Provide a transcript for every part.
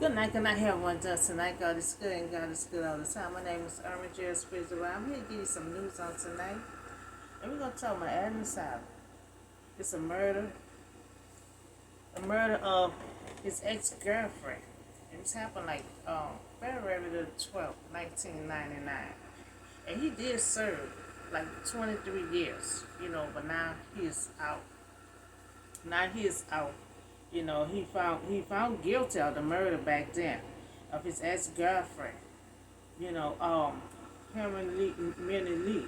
Good night, everyone does tonight. God is good and God is good all the time. My name is Irma J. Spiritual. I'm here to give you some news on tonight. And we're going to talk about Adnan Syed. It's a murder of his ex-girlfriend. And this happened February the 12th, 1999. And he did serve like 23 years, but now he is out. Now he is out. He found guilty of the murder back then of his ex girlfriend. Him and Minnie Lee.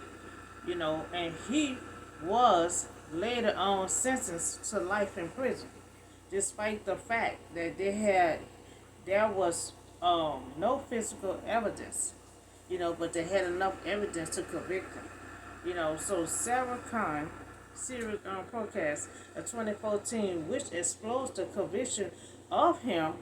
And he was later on sentenced to life in prison, despite the fact that there was no physical evidence. But they had enough evidence to convict him. So Sarah Khan series podcast of 2014, which explores the conviction of him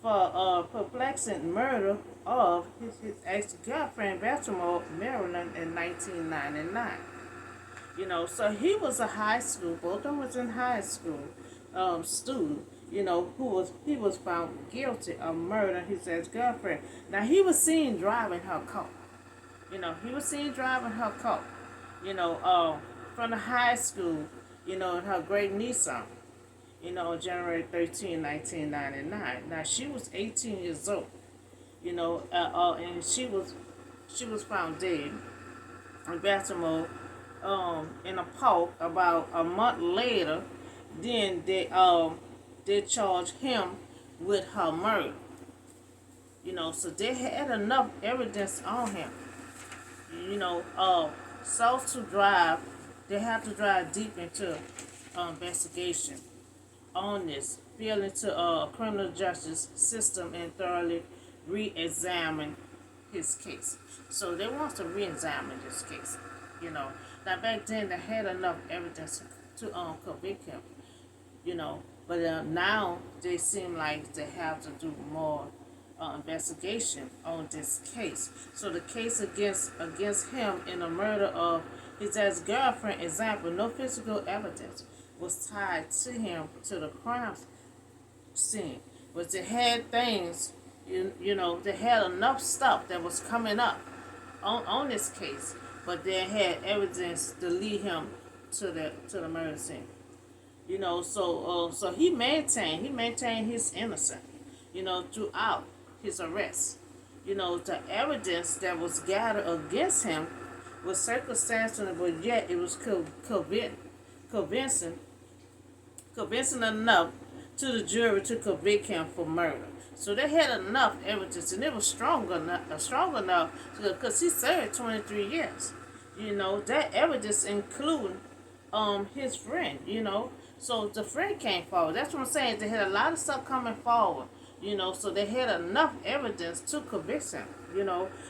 for perplexing murder of his ex-girlfriend, Baltimore, Maryland, in 1999. So he was a high school, both of them was in high school, student, he was found guilty of murdering his ex-girlfriend. Now, he was seen driving her car. From the high school, in her great Nissan, on January 13, 1999. Now, she was 18 years old, and she was found dead in Baltimore, in a park. About a month later, then they charged him with her murder. So they had enough evidence on him. So to drive, they have to drive deep into investigation on this, feel into criminal justice system and thoroughly re-examine his case. So they want to re-examine this case. Now back then they had enough evidence to convict him. But now they seem like they have to do more investigation on this case. So the case against him in the murder of his ex-girlfriend, example, no physical evidence was tied to him to the crime scene, but they had things, they had enough stuff that was coming up on this case, but they had evidence to lead him to the murder scene. So he maintained his innocence, throughout his arrest. The evidence that was gathered against him was circumstantial, but yet it was convincing enough to the jury to convict him for murder. So they had enough evidence, and it was strong enough because he served 23 years. That evidence including his friend. So the friend came forward. That's what I'm saying. They had a lot of stuff coming forward. So they had enough evidence to convict him.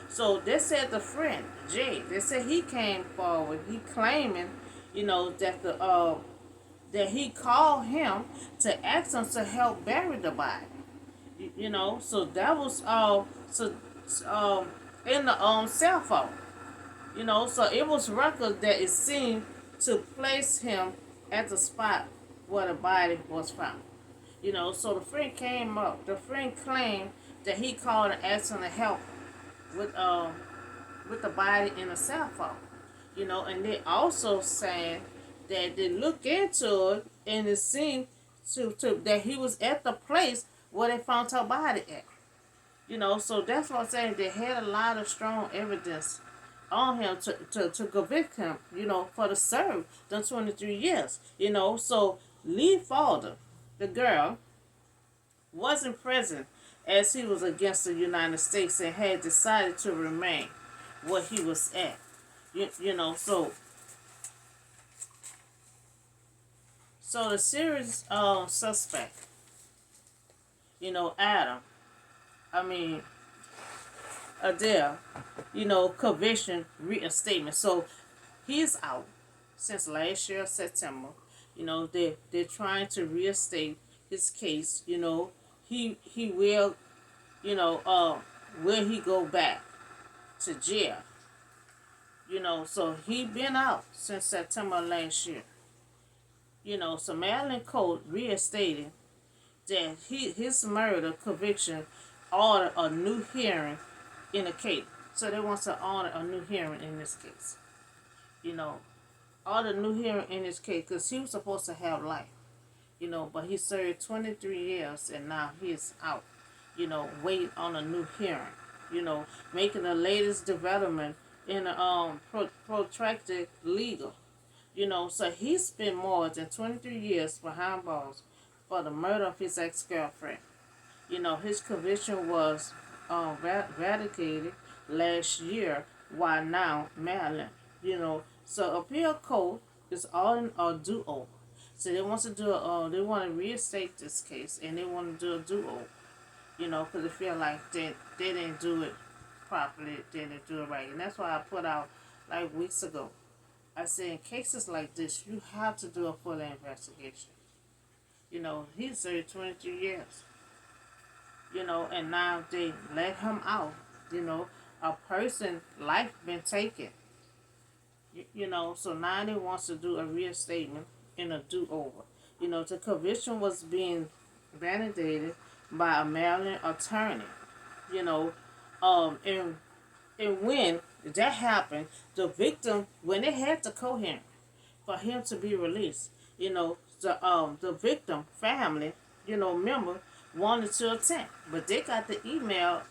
So they said the friend Jay. They said he came forward. He claiming, that he called him to ask him to help bury the body. So that was in the cell phone. So it was record that it seemed to place him at the spot where the body was found. So the friend came up. The friend claimed that he called and asked him to help with the body in the cell phone. And they also saying that they look into it and it seemed to that he was at the place where they found her body at. So that's what I'm saying. They had a lot of strong evidence on him to convict him, for the serve the 23 years. So Lee father, the girl, wasn't present as he was against the United States and had decided to remain where he was at. So the serious suspect, Adam, Adele, conviction reinstatement. So he's out since last year, September. They're trying to reinstate his case. He will, will he go back to jail? So he been out since September last year. So Maryland court reinstated that his murder conviction order a new hearing in the case. So they want to order a new hearing in this case. You know, order a new hearing in this case because he was supposed to have life. But he served 23 years and now he's out. Waiting on a new hearing. Making the latest development in the protracted legal. So he spent more than 23 years behind bars for the murder of his ex-girlfriend. His conviction was vindicated last year while now Maryland. So appeal court is all a do-over. So they want to they want to reinstate this case and they want to do a do-over. Because they feel like they didn't do it properly, they didn't do it right. And that's why I put out like weeks ago. I said in cases like this, you have to do a full investigation. He served 23 years. And now they let him out. A person life been taken. So now they wants to do a reinstatement and a do-over. The conviction was being validated by a Maryland attorney. And when that happened, the victim, when they had the coherent for him to be released, the victim family, member wanted to attend, but they got the email,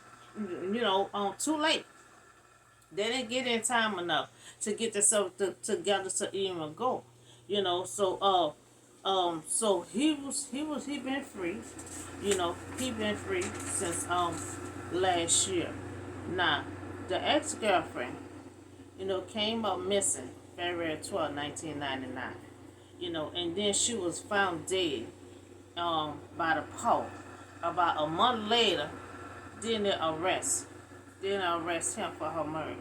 too late. They didn't get in time enough to get themselves together to even go. So he been free. He been free since last year. Now, the ex-girlfriend, came up missing February 12, 1999. And then she was found dead by the Pope. About a month later, then they arrest him for her murder.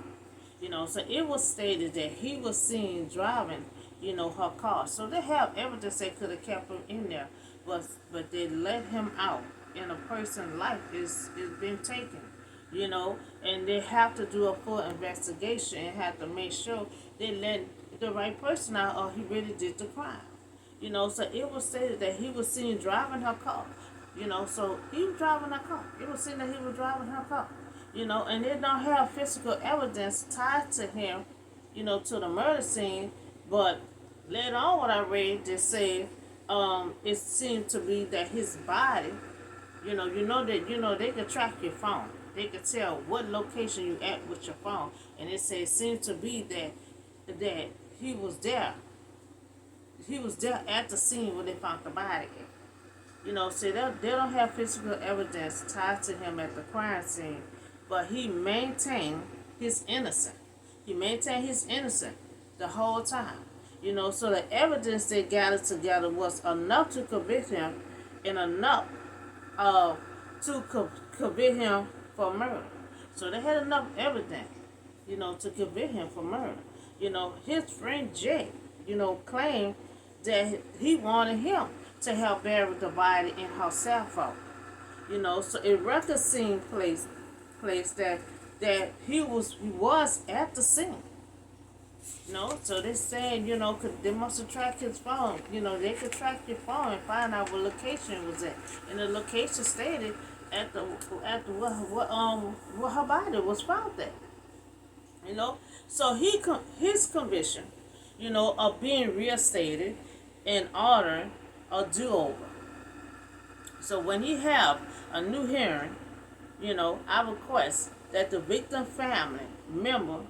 So it was stated that he was seen driving, her car. So they have evidence they could have kept him in there, but they let him out, and a person's life is been taken. And they have to do a full investigation and have to make sure they let the right person out or he really did the crime. So it was stated that he was seen driving her car. So he was driving her car. It was seen that he was driving her car. And they don't have physical evidence tied to him, to the murder scene. But later on, what I read, they said it seemed to be that his body, they could track your phone. They could tell what location you at with your phone, and it said it seemed to be that he was there. He was there at the scene where they found the body at. So they don't have physical evidence tied to him at the crime scene, but he maintained his innocence. He maintained his innocence the whole time. So the evidence they gathered together was enough to convict him and enough to convict him for murder. So they had enough evidence, to convict him for murder. His friend Jay, claimed that he wanted him to help bury the body in her cell phone. So a record scene place that he was at the scene. So they saying, they must have tracked his phone. They could track your phone and find out what location it was at. And the location stated at the where her body was found at. So his conviction, of being reinstated and ordering a do-over. So when he have a new hearing, I request that the victim family member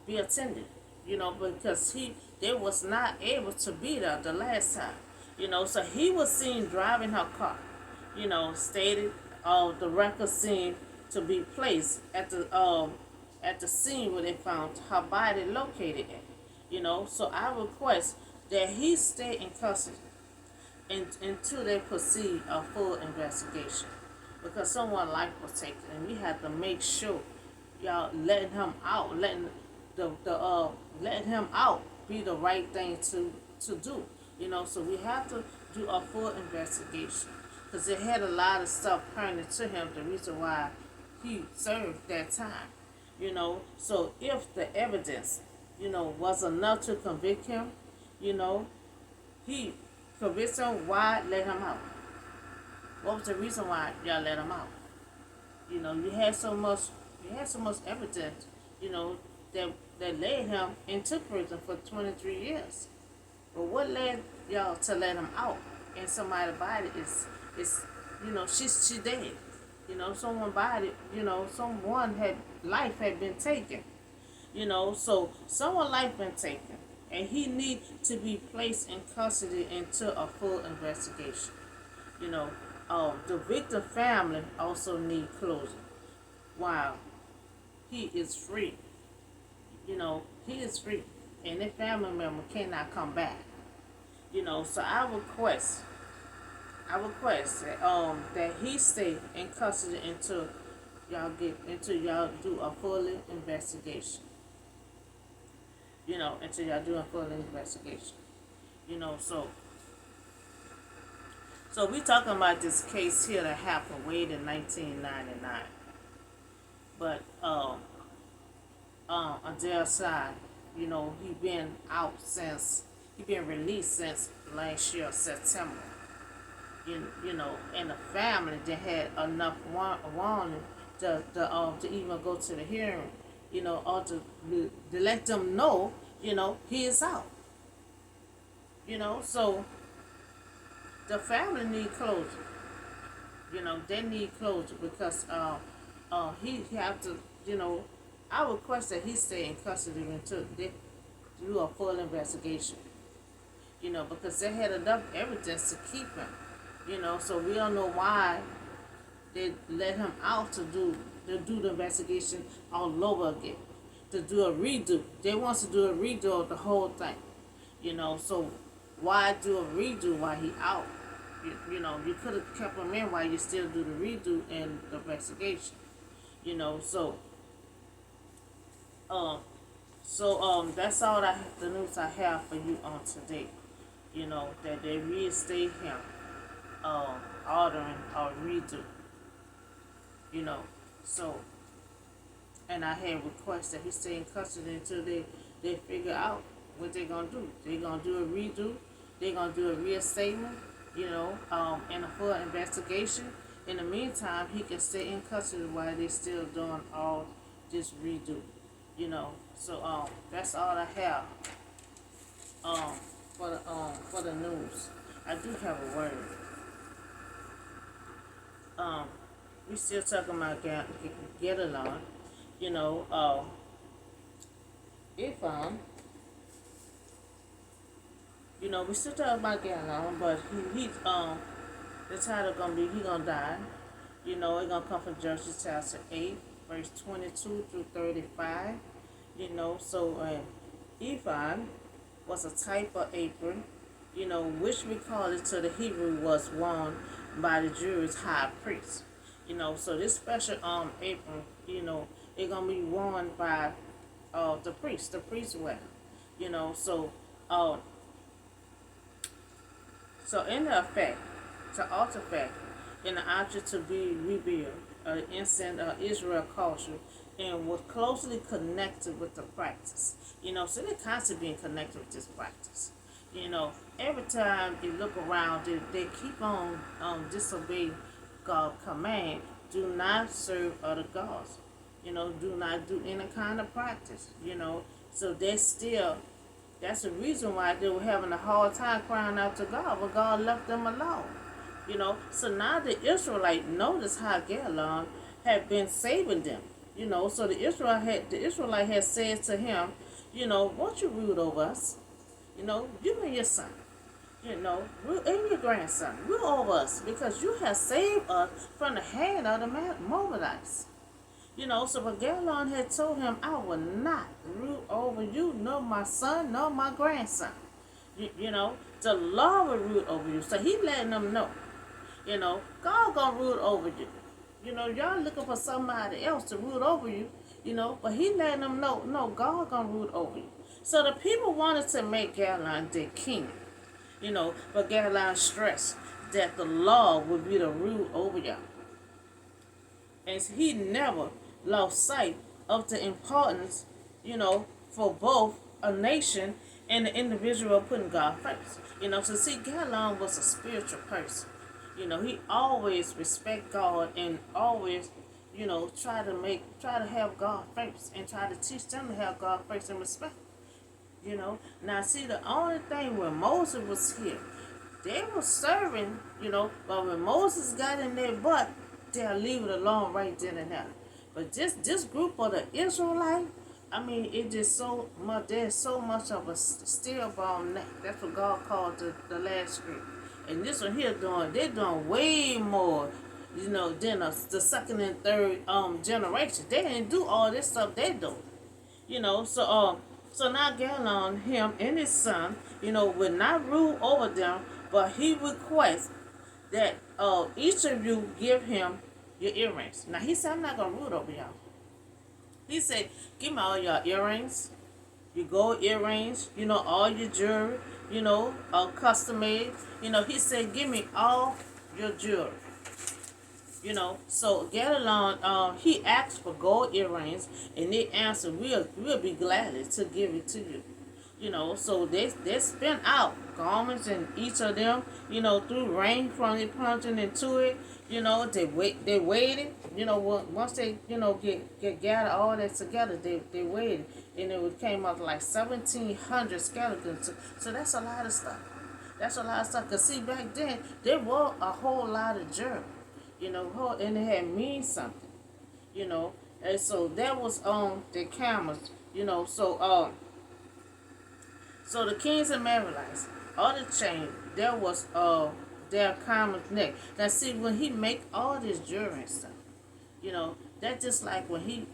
be attended, because they was not able to be there the last time. So he was seen driving her car, stated the record seemed to be placed at the scene where they found her body located at. So I request that he stay in custody until they proceed a full investigation, because someone's life was taken, and we have to make sure y'all letting him out, letting him out be the right thing to do. So we have to do a full investigation, because they had a lot of stuff pertinent to him, the reason why he served that time. So if the evidence, was enough to convict him, he convicted him, why let him out? What was the reason why y'all let him out? You had so much evidence, you know, that that led him into prison for 23 years. But what led y'all to let him out? And somebody's body is she's dead. Someone body, someone had life had been taken. So someone life been taken, and he need to be placed in custody until a full investigation. You know, the victim family also need closure. While he is free, he is free, and the family member cannot come back. So I request that he stay in custody until y'all do a full investigation. Until y'all do a full investigation. So we talking about this case here that happened way in 1999. But Adnan Syed, he been released since last year September. And the family that had enough warning to even go to the hearing, or to let them know, he is out. So the family need closure. They need closure because he have to, I request that he stay in custody until they do a full investigation. Because they had enough evidence to keep him. So we don't know why they let him out to do the investigation all over again, to do a redo. They want to do a redo of the whole thing. So why do a redo while he out? You could have kept him in while you still do the redo and the investigation. So that's all the news I have for you on today. That they reinstate him, ordering or redo. So, and I had requested that he stay in custody until they figure out what they're gonna do. They're gonna do a redo. They're gonna do a reinstatement. And a full investigation. In the meantime, he can stay in custody while they're still doing all this redo. So that's all I have for the news. I do have a word. We still talking about get along. Ephod. We still talking about getting along, but he the title gonna be he gonna die. It gonna come from Judges chapter 8, verse 22 through 35. So Ephod was a type of apron, which we call it to the Hebrew was worn by the Jewish high priest. So this special apron, it gonna be worn by the priest wear. So in the effect, to alter fact, in the object to be revealed, the instant of Israel culture, and was closely connected with the practice. So they're constantly being connected with this practice. Every time you look around, they keep on disobeying God's command. Do not serve other gods. Do not do any kind of practice. So that's the reason why they were having a hard time crying out to God, but God left them alone. So now the Israelites notice how Gideon had been saving them. So the Israelite had said to him, won't you rule over us? You and your son, and your grandson, rule over us because you have saved us from the hand of the Moabites. So but Gideon had told him, I will not rule over you, nor my son, nor my grandson. The Lord will rule over you. So he letting them know, God gonna rule over you. Y'all looking for somebody else to rule over you, but he letting them know, no, God gonna rule over you. So the people wanted to make Gideon their king, but Gideon stressed that the Lord would be the rule over y'all. And he never lost sight of the importance, for both a nation and the individual putting God first. So see, Gideon was a spiritual person. He always respect God and always, try to have God first and try to teach them to have God first and respect. Now see, the only thing when Moses was here, they were serving, but when Moses got in their butt, they'll leave it alone right then and there. But this group of the Israelite, I mean, it just so much. There's so much of a steel bone neck. That's what God called the last group. And this one here they're doing way more, than the second and third generation. They didn't do all this stuff they do. So now Galon, him and his son, will not rule over them, but he requests that each of you give him your earrings. Now he said, I'm not gonna rule over y'all. He said, give me all your earrings, your gold earrings, all your jewelry, custom made. He said, give me all your jewelry. So Gedalon, he asked for gold earrings, and they answered, we'll be glad to give it to you. So they spent out garments and each of them, through rain from it plunging into it. They waited. Once they get gathered all that together, they waited, and it came up like 1,700 skeletons. So that's a lot of stuff. That's a lot of stuff. Cause see, back then there were a whole lot of germs. And it had mean something, and so that was on the cameras, so the kings and Maralites, all the chain, there was their camel's neck. Now see, when he make all this jewelry and stuff, that's just like when he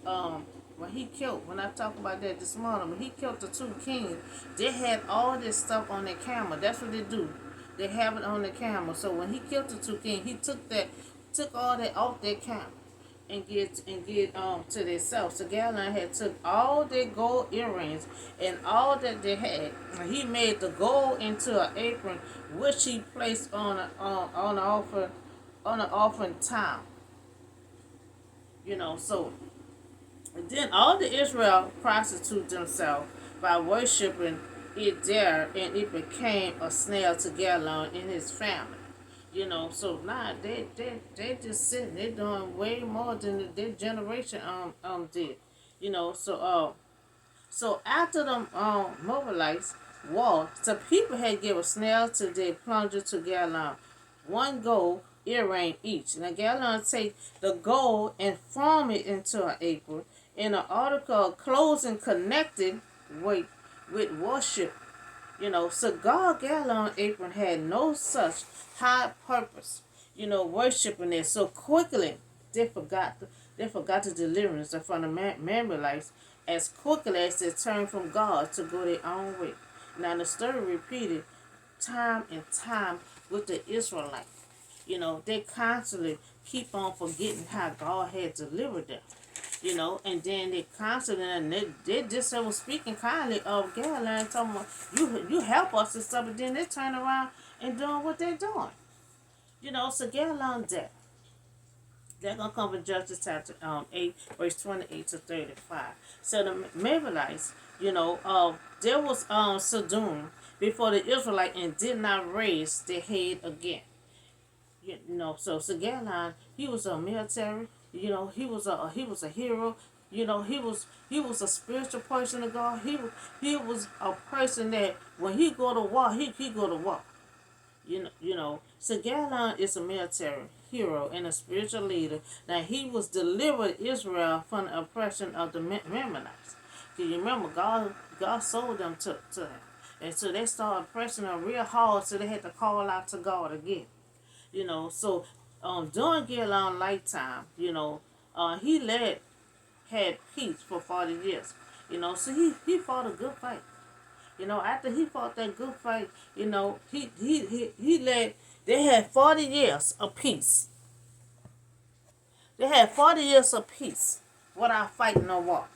killed, when I talked about that this morning, when he killed the two kings, they had all this stuff on their camel. That's what they do. They have it on the camel. So when he killed the two kings, he took all that off their camel and get to themselves. So Galon had took all their gold earrings and all that they had, and he made the gold into an apron, which he placed on the offering time. So and then all the Israel prostituted themselves by worshiping it there, and it became a snare to Galon and his family. So now they just sitting, they doing way more than their generation did. So after the Moabites war, the people had given snare to their plunger to Galon, one gold earring each. Now Galon take the gold and form it into an apron, and an article of clothing connected with worship. So God Galon apron had no such high purpose, worshiping it. So quickly they forgot the deliverance from the Maralites as quickly as they turned from God to go their own way. Now the story repeated time and time with the Israelites. They constantly keep on forgetting how God had delivered them. And then they constantly, and they just was speaking kindly of Galon, and talking about, you help us and stuff, but then they turn around and doing what they're doing. So Galon death. They're going to come from Judges chapter 8, verse 28 to 35. So the Maralites, there was Sodom before the Israelite and did not raise their head again. So Galon, he was a military. He was a hero. He was a spiritual person of God. He was a person that when he go to war, he go to war. So Galon is a military hero and a spiritual leader. Now he was delivered Israel from the oppression of the Mennonites. You remember God sold them to him, and so they started pressing them real hard, so they had to call out to God again. So during Galon's lifetime, he had peace for 40 years. So he fought a good fight. After he fought that good fight, they had 40 years of peace. They had 40 years of peace without fighting no war.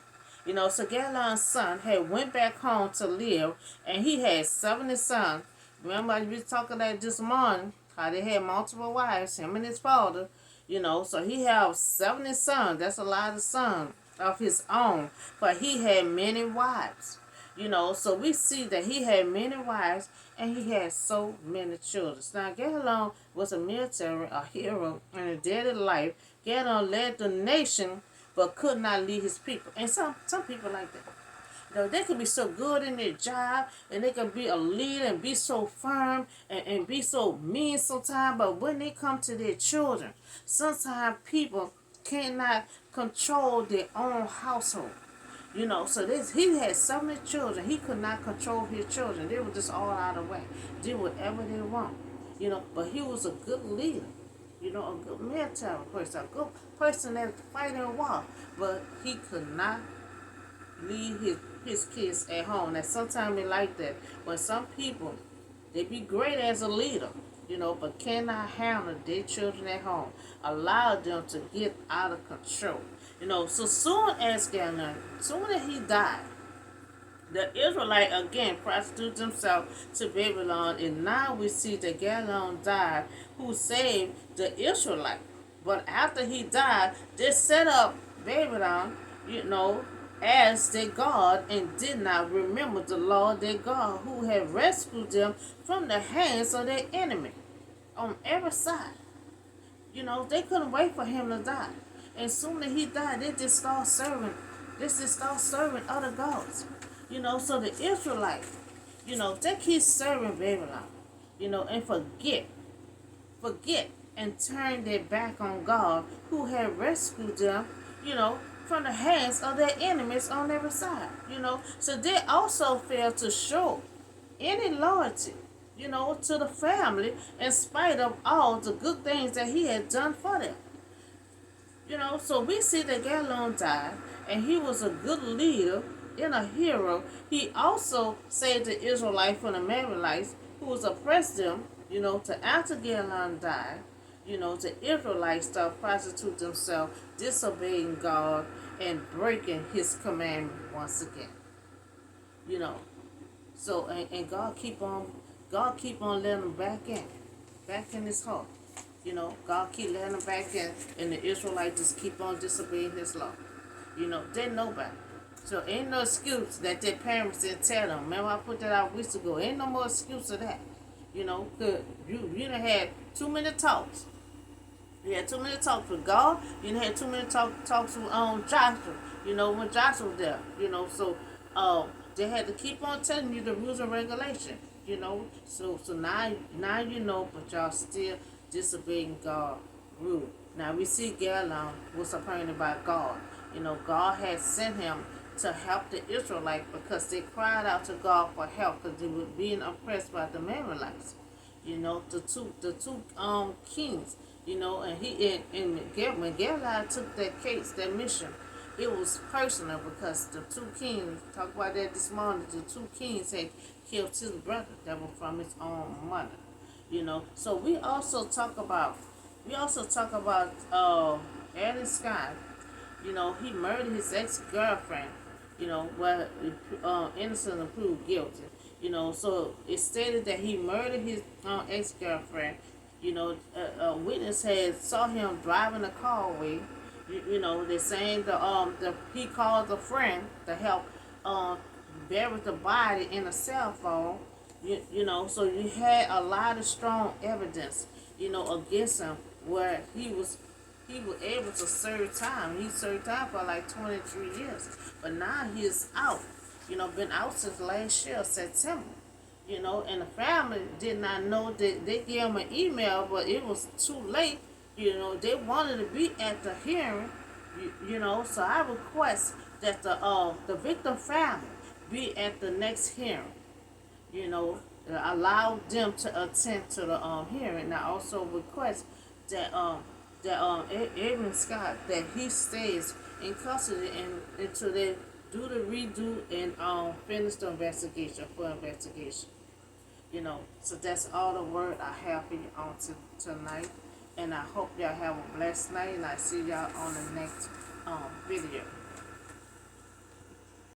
So Galon's son had went back home to live, and he had 70 sons. Remember, I was talking about this morning, how they had multiple wives, him and his father. So he had 70 sons. That's a lot of sons of his own, but he had many wives. So we see that he had many wives and he had so many children. Now, Gideon was a military, a hero in a daily life. Gideon led the nation but could not lead his people. And some people like that. They can be so good in their job and they can be a leader and be so firm and be so mean sometimes, but when they come to their children, sometimes people cannot control their own household. So he had so many children, he could not control his children. They were just all out of whack, do whatever they want. But he was a good leader, a good military person, a good person that fight in war. But he could not leave his kids at home. And sometimes it like that. When some people, they be great as a leader, but cannot handle their children at home. Allow them to get out of control. So soon as he died, the Israelite again prostituted themselves to Babylon, and now we see that Gideon died, who saved the Israelite. But after he died, they set up Babylon, as their God, and did not remember the Lord their God, who had rescued them from the hands of their enemy on every side. They couldn't wait for him to die. And soon as he died, they just start serving. Other gods. So the Israelites, they keep serving Babylon, and forget and turn their back on God, who had rescued them, from the hands of their enemies on every side. So they also failed to show any loyalty, to the family, in spite of all the good things that he had done for them. So we see that Gideon died, and he was a good leader and a hero. He also saved the Israelites from the Amalekites, who was oppressed them, to after Gideon died, the Israelites started prostituting themselves, disobeying God, and breaking his commandment once again. So and God keep on letting them back in his heart. God keep letting them back in, and the Israelites just keep on disobeying his law. They know better. So ain't no excuse that their parents didn't tell them. Remember, I put that out weeks ago. Ain't no more excuse of that. Cause you done had too many talks. You had too many talks with God. You done had too many talks with Joshua. When Joshua was there. So they had to keep on telling you the rules and regulations. So now but y'all still disobeying God's rule. Now we see Gideon was appointed by God. God had sent him to help the Israelites because they cried out to God for help because they were being oppressed by the Amalekites. The two kings. And when Gideon took that case, that mission, it was personal because the two kings, talk about that this morning, the two kings had killed his brother that was from his own mother. So we also talk about Adnan Syed. He murdered his ex-girlfriend, where innocent and proved guilty. So it stated that he murdered his ex-girlfriend. A witness had saw him driving a car away. They're saying he called a friend to help bury the body in a cell phone. So you had a lot of strong evidence, against him, where he was able to serve time. He served time for like 23 years. But now he is out. Been out since last year, September. And the family did not know that they gave him an email, but it was too late. They wanted to be at the hearing, so I request that the victim family be at the next hearing. Allow them to attend to the hearing. And I also request that Adnan Syed, that he stays in custody until they do the redo and finish the investigation. So that's all the word I have for you on tonight. And I hope y'all have a blessed night, and I see y'all on the next video.